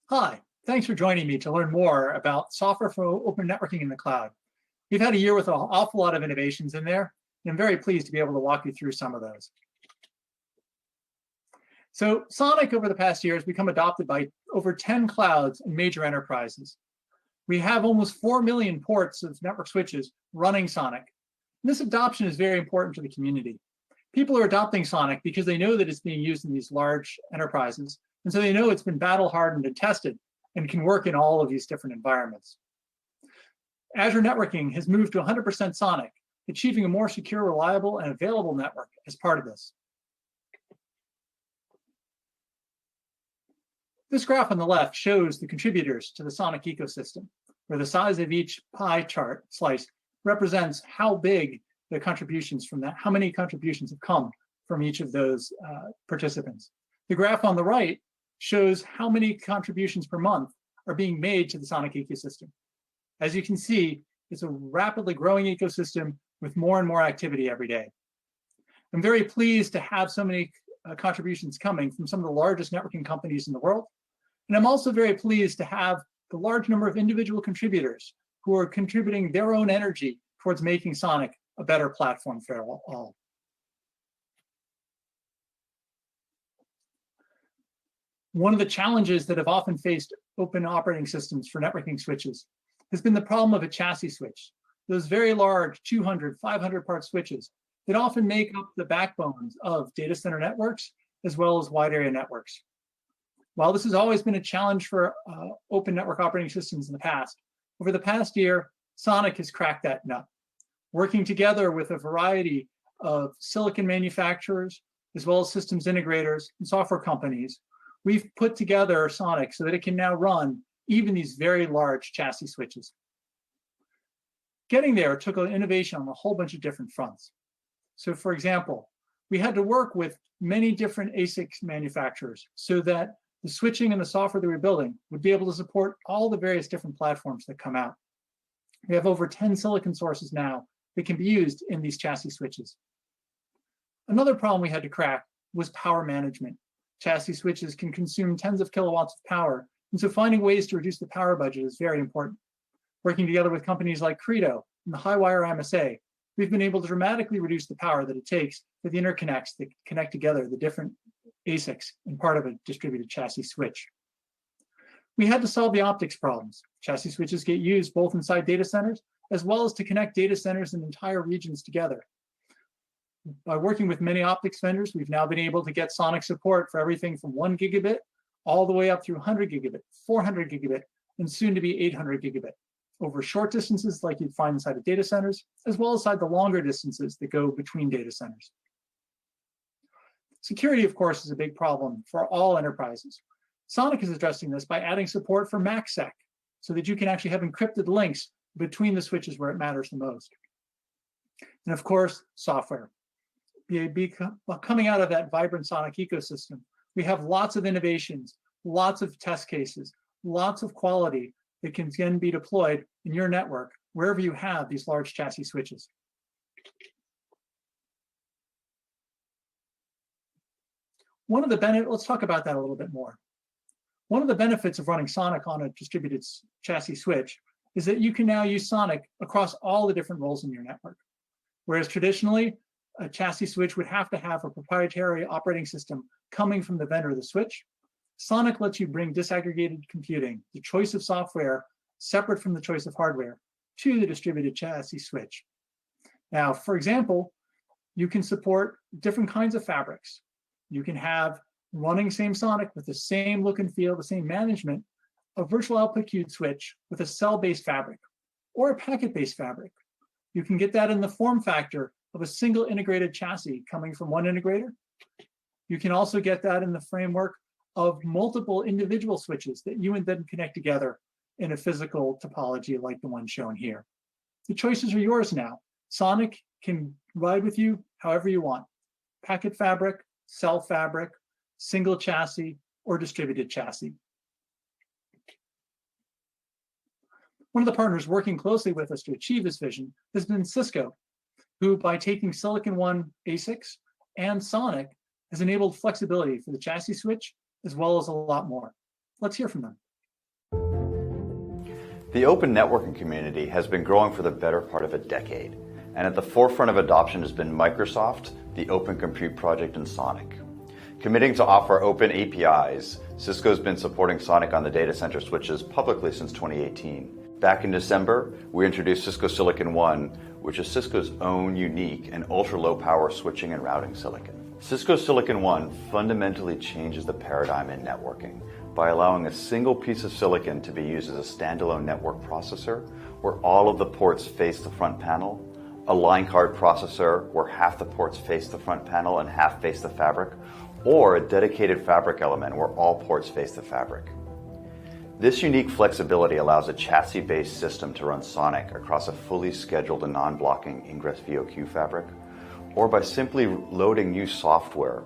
Hi, thanks for joining me to learn more about software for open networking in the cloud. We've had a year with an awful lot of innovations in there, and I'm very pleased to be able to walk you through some of those. So SONiC over the past year has become adopted by over 10 clouds and major enterprises. We have almost 4 million ports of network switches running SONiC. And this adoption is very important to the community. People are adopting SONiC because they know that it's being used in these large enterprises, and so they know it's been battle hardened and tested and can work in all of these different environments. Azure networking has moved to 100% SONiC, achieving a more secure, reliable, and available network as part of this. This graph on the left shows the contributors to the SONiC ecosystem, where the size of each pie chart slice represents how big the contributions from that, how many contributions have come from each of those participants. The graph on the right shows how many contributions per month are being made to the SONiC ecosystem. As you can see, it's a rapidly growing ecosystem with more and more activity every day. I'm very pleased to have so many contributions coming from some of the largest networking companies in the world. And I'm also very pleased to have the large number of individual contributors who are contributing their own energy towards making SONiC a better platform for all. One of the challenges that have often faced open operating systems for networking switches has been the problem of a chassis switch. Those very large 200, 500 part switches that often make up the backbones of data center networks as well as wide area networks. While this has always been a challenge for open network operating systems in the past, over the past year, SONiC has cracked that nut. Working together with a variety of silicon manufacturers, as well as systems integrators and software companies, we've put together SONiC so that it can now run even these very large chassis switches. Getting there took an innovation on a whole bunch of different fronts. So for example, we had to work with many different ASIC manufacturers so that the switching and the software that we're building would be able to support all the various different platforms that come out. We have over 10 silicon sources now that can be used in these chassis switches. Another problem we had to crack was power management. Chassis switches can consume tens of kilowatts of power, and so finding ways to reduce the power budget is very important. Working together with companies like Credo and the Highwire MSA, we've been able to dramatically reduce the power that it takes for the interconnects that connect together the different ASICs in part of a distributed chassis switch. We had to solve the optics problems. Chassis switches get used both inside data centers as well as to connect data centers and entire regions together. By working with many optics vendors, we've now been able to get SONiC support for everything from 1 gigabit all the way up through 100 gigabit, 400 gigabit, and soon to be 800 gigabit over short distances like you'd find inside of data centers, as well as inside the longer distances that go between data centers. Security, of course, is a big problem for all enterprises. SONiC is addressing this by adding support for MACsec so that you can actually have encrypted links between the switches where it matters the most. And of course, software. Coming out of that vibrant SONiC ecosystem, we have lots of innovations, lots of test cases, lots of quality that can then be deployed in your network wherever you have these large chassis switches. Let's talk about that a little bit more. One of the benefits of running SONiC on a distributed chassis switch is that you can now use SONiC across all the different roles in your network. Whereas traditionally, a chassis switch would have to have a proprietary operating system coming from the vendor of the switch. SONiC lets you bring disaggregated computing, the choice of software separate from the choice of hardware, to the distributed chassis switch. Now, for example, you can support different kinds of fabrics. You can have running same SONiC with the same look and feel, the same management, a virtual output queued switch with a cell-based fabric or a packet-based fabric. You can get that in the form factor of a single integrated chassis coming from one integrator. You can also get that in the framework of multiple individual switches that you and them connect together in a physical topology like the one shown here. The choices are yours now. SONiC can ride with you however you want. Packet fabric, cell fabric, single chassis, or distributed chassis. One of the partners working closely with us to achieve this vision has been Cisco, who by taking Silicon One ASICs and SONiC has enabled flexibility for the chassis switch as well as a lot more. Let's hear from them. The open networking community has been growing for the better part of a decade, and at the forefront of adoption has been Microsoft, the Open Compute Project, and SONiC. Committing to offer open APIs, Cisco has been supporting SONiC on the data center switches publicly since 2018. Back in December, we introduced Cisco Silicon One, which is Cisco's own unique and ultra-low power switching and routing silicon. Cisco Silicon One fundamentally changes the paradigm in networking by allowing a single piece of silicon to be used as a standalone network processor where all of the ports face the front panel, a line card processor where half the ports face the front panel and half face the fabric, or a dedicated fabric element where all ports face the fabric. This unique flexibility allows a chassis-based system to run SONiC across a fully scheduled and non-blocking ingress VOQ fabric, or by simply loading new software,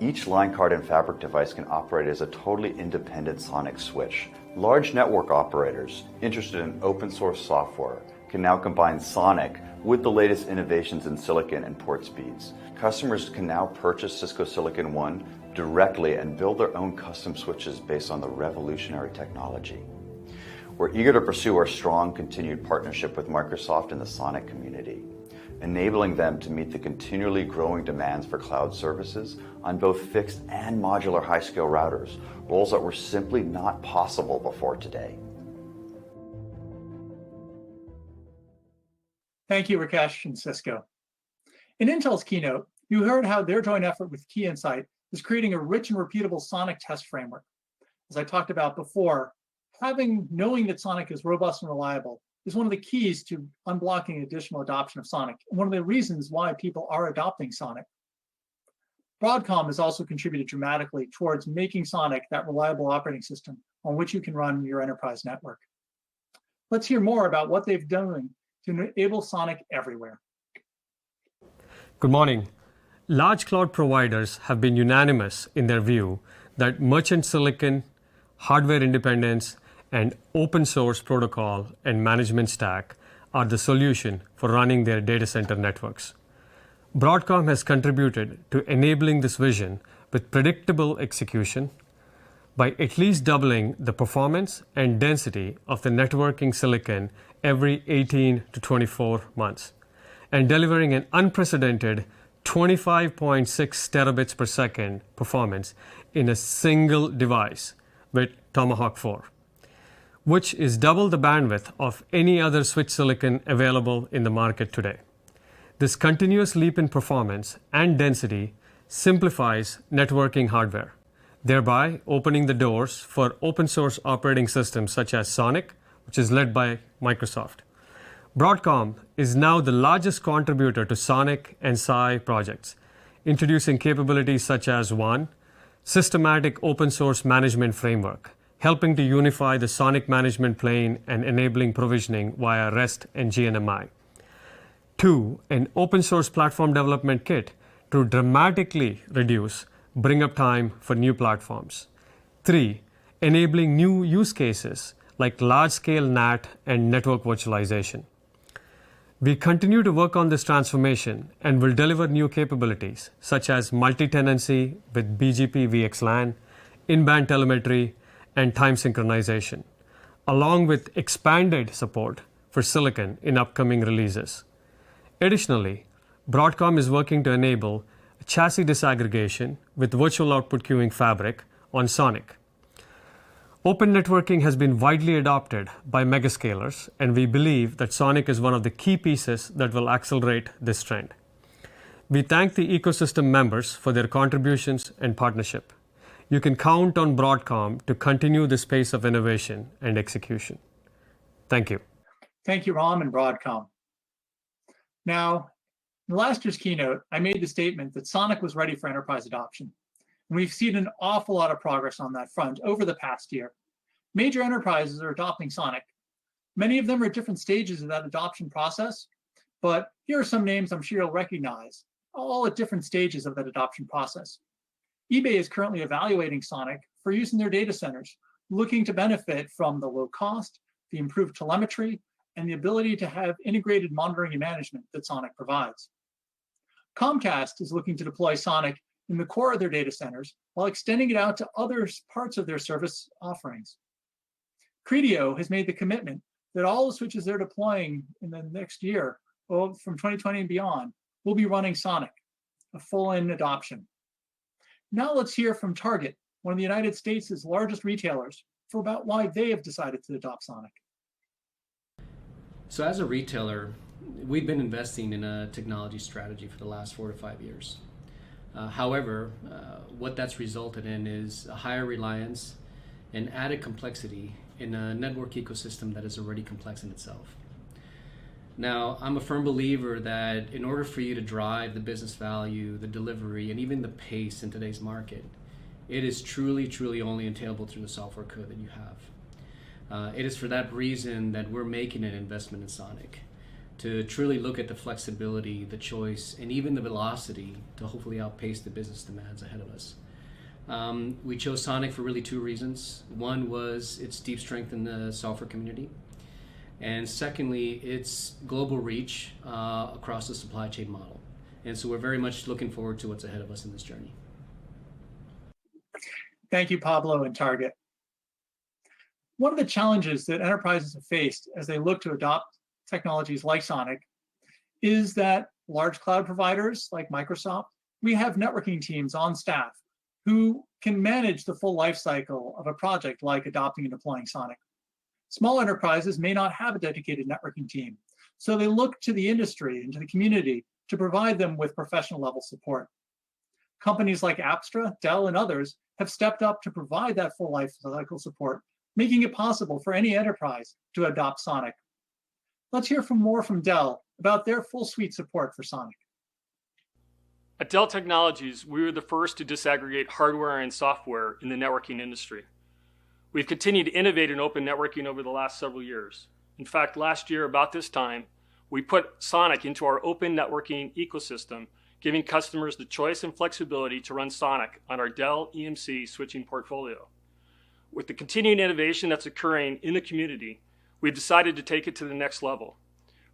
each line card and fabric device can operate as a totally independent SONiC switch. Large network operators interested in open source software can now combine SONiC with the latest innovations in silicon and port speeds. Customers can now purchase Cisco Silicon One directly and build their own custom switches based on the revolutionary technology. We're eager to pursue our strong continued partnership with Microsoft and the SONiC community, enabling them to meet the continually growing demands for cloud services on both fixed and modular high-scale routers, roles that were simply not possible before today. Thank you, Rakesh and Cisco. In Intel's keynote, you heard how their joint effort with KeyInsight is creating a rich and repeatable SONiC test framework. As I talked about before, knowing that SONiC is robust and reliable is one of the keys to unblocking additional adoption of SONiC, and one of the reasons why people are adopting SONiC. Broadcom has also contributed dramatically towards making SONiC that reliable operating system on which you can run your enterprise network. Let's hear more about what they've done to enable SONiC everywhere. Good morning. Large cloud providers have been unanimous in their view that merchant silicon, hardware independence, and open source protocol and management stack are the solution for running their data center networks. Broadcom has contributed to enabling this vision with predictable execution by at least doubling the performance and density of the networking silicon every 18 to 24 months, and delivering an unprecedented 25.6 terabits per second performance in a single device with Tomahawk 4, which is double the bandwidth of any other switch silicon available in the market today. This continuous leap in performance and density simplifies networking hardware, thereby opening the doors for open source operating systems such as SONiC, which is led by Microsoft. Broadcom is now the largest contributor to SONiC and SI projects, introducing capabilities such as one, systematic open source management framework, helping to unify the SONiC management plane and enabling provisioning via REST and GNMI. Two, an open source platform development kit to dramatically reduce bring-up time for new platforms. Three, enabling new use cases like large-scale NAT and network virtualization. We continue to work on this transformation and will deliver new capabilities such as multi-tenancy with BGP VXLAN, in-band telemetry, and time synchronization, along with expanded support for silicon in upcoming releases. Additionally, Broadcom is working to enable chassis disaggregation with virtual output queuing fabric on SONiC. Open networking has been widely adopted by megascalers, and we believe that SONiC is one of the key pieces that will accelerate this trend. We thank the ecosystem members for their contributions and partnership. You can count on Broadcom to continue this pace of innovation and execution. Thank you. Thank you, Ram and Broadcom. Now, in last year's keynote, I made the statement that SONiC was ready for enterprise adoption. And we've seen an awful lot of progress on that front over the past year. Major enterprises are adopting SONiC. Many of them are at different stages of that adoption process, but here are some names I'm sure you'll recognize, all at different stages of that adoption process. eBay is currently evaluating SONiC for use in their data centers, looking to benefit from the low cost, the improved telemetry, and the ability to have integrated monitoring and management that SONiC provides. Comcast is looking to deploy SONiC in the core of their data centers while extending it out to other parts of their service offerings. Criteo has made the commitment that all the switches they're deploying in the next year, well, from 2020 and beyond, will be running SONiC, a full-in adoption. Now let's hear from Target, one of the United States' largest retailers, for about why they have decided to adopt SONiC. So as a retailer, we've been investing in a technology strategy for the last 4 to 5 years. However, what that's resulted in is a higher reliance and added complexity in a network ecosystem that is already complex in itself. Now, I'm a firm believer that in order for you to drive the business value, the delivery, and even the pace in today's market, it is truly only entailable through the software code that you have. It is for that reason that we're making an investment in SONiC, to truly look at the flexibility, the choice, and even the velocity to hopefully outpace the business demands ahead of us. We chose SONiC for really 2 reasons. One was its deep strength in the software community, and secondly, its global reach across the supply chain model. And so we're very much looking forward to what's ahead of us in this journey. Thank you, Pablo and Target. One of the challenges that enterprises have faced as they look to adopt technologies like SONiC is that large cloud providers like Microsoft, we have networking teams on staff who can manage the full life cycle of a project like adopting and deploying SONiC. Small enterprises may not have a dedicated networking team, so they look to the industry and to the community to provide them with professional level support. Companies like Apstra, Dell, and others have stepped up to provide that full life cycle support, making it possible for any enterprise to adopt SONiC. Let's hear more from Dell about their full suite support for SONiC. At Dell Technologies, we were the first to disaggregate hardware and software in the networking industry. We've continued to innovate in open networking over the last several years. In fact, last year, about this time, we put SONiC into our open networking ecosystem, giving customers the choice and flexibility to run SONiC on our Dell EMC switching portfolio. With the continuing innovation that's occurring in the community, we've decided to take it to the next level.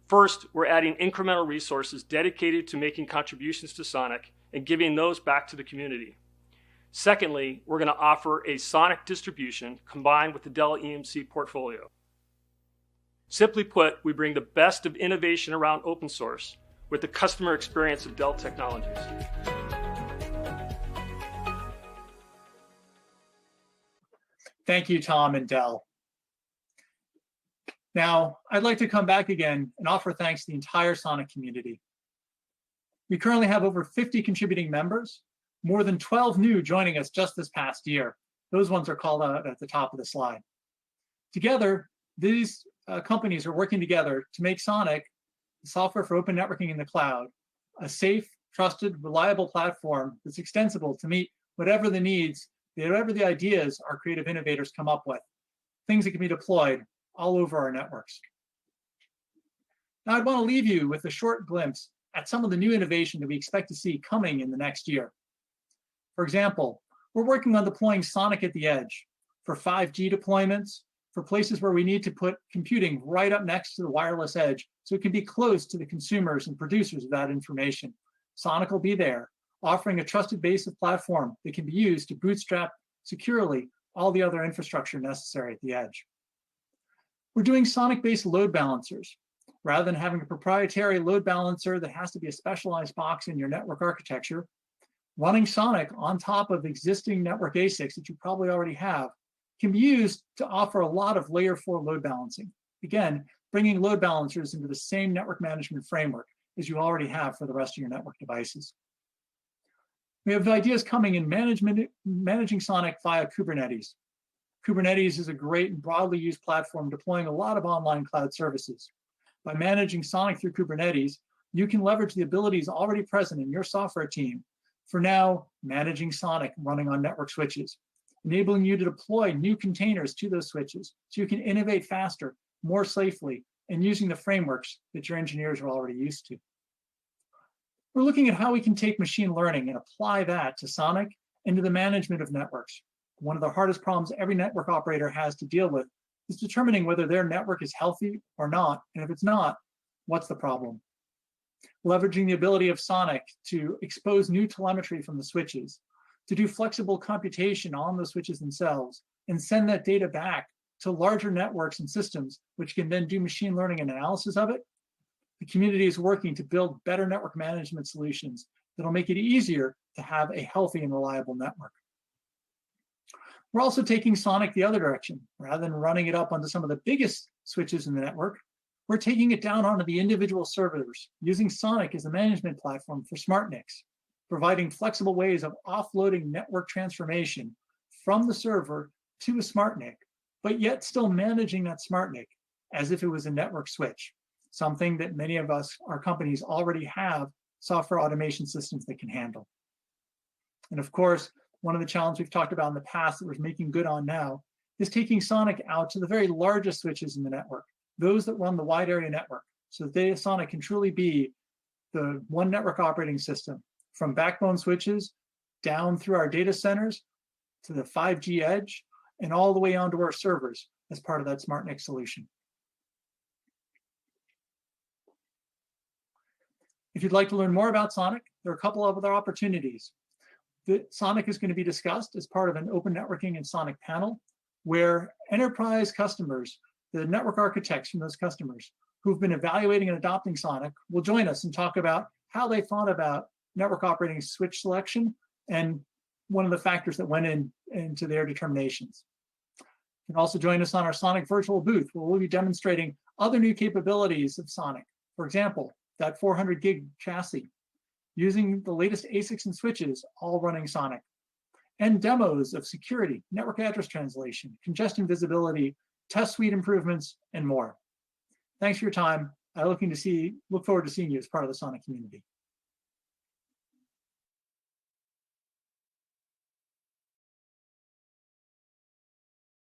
First, we're adding incremental resources dedicated to making contributions to SONiC and giving those back to the community. Secondly, we're going to offer a SONiC distribution combined with the Dell EMC portfolio. Simply put, we bring the best of innovation around open source with the customer experience of Dell Technologies. Thank you, Tom and Dell. Now, I'd like to come back again and offer thanks to the entire SONiC community. We currently have over 50 contributing members, more than 12 new joining us just this past year. Those ones are called out at the top of the slide. Together, these companies are working together to make SONiC, the software for open networking in the cloud, a safe, trusted, reliable platform that's extensible to meet whatever the needs, whatever the ideas our creative innovators come up with, things that can be deployed all over our networks. Now, I'd want to leave you with a short glimpse at some of the new innovation that we expect to see coming in the next year. For example, we're working on deploying SONiC at the edge for 5G deployments, for places where we need to put computing right up next to the wireless edge so it can be close to the consumers and producers of that information. SONiC will be there, offering a trusted base of platform that can be used to bootstrap securely all the other infrastructure necessary at the edge. We're doing SONiC-based load balancers. Rather than having a proprietary load balancer that has to be a specialized box in your network architecture, running SONiC on top of existing network ASICs that you probably already have can be used to offer a lot of layer 4 load balancing. Again, bringing load balancers into the same network management framework as you already have for the rest of your network devices. We have ideas coming in managing SONiC via Kubernetes. Kubernetes is a great and broadly used platform deploying a lot of online cloud services. By managing SONiC through Kubernetes, you can leverage the abilities already present in your software team for now managing SONiC running on network switches, enabling you to deploy new containers to those switches so you can innovate faster, more safely, and using the frameworks that your engineers are already used to. We're looking at how we can take machine learning and apply that to SONiC and to the management of networks. One of the hardest problems every network operator has to deal with is determining whether their network is healthy or not, and if it's not, what's the problem? Leveraging the ability of SONiC to expose new telemetry from the switches, to do flexible computation on the switches themselves, and send that data back to larger networks and systems, which can then do machine learning and analysis of it, the community is working to build better network management solutions that'll make it easier to have a healthy and reliable network. We're also taking SONiC the other direction. Rather than running it up onto some of the biggest switches in the network, we're taking it down onto the individual servers, using SONiC as a management platform for SmartNICs, providing flexible ways of offloading network transformation from the server to a SmartNIC, but yet still managing that SmartNIC as if it was a network switch, something that many of us, our companies, already have software automation systems that can handle. And of course, one of the challenges we've talked about in the past that we're making good on now is taking SONiC out to the very largest switches in the network, those that run the wide area network, so that SONiC can truly be the one network operating system from backbone switches down through our data centers to the 5G edge and all the way onto our servers as part of that SmartNIC solution. If you'd like to learn more about SONiC, there are a couple of other opportunities. The SONiC is going to be discussed as part of an open networking and SONiC panel, where enterprise customers, the network architects from those customers who've been evaluating and adopting SONiC will join us and talk about how they thought about network operating switch selection and one of the factors that went into their determinations. You can also join us on our SONiC virtual booth, where we'll be demonstrating other new capabilities of SONiC. For example, that 400 gig chassis, using the latest ASICs and switches, all running SONiC, and demos of security, network address translation, congestion visibility, test suite improvements, and more. Thanks for your time. I look forward to seeing you as part of the SONiC community.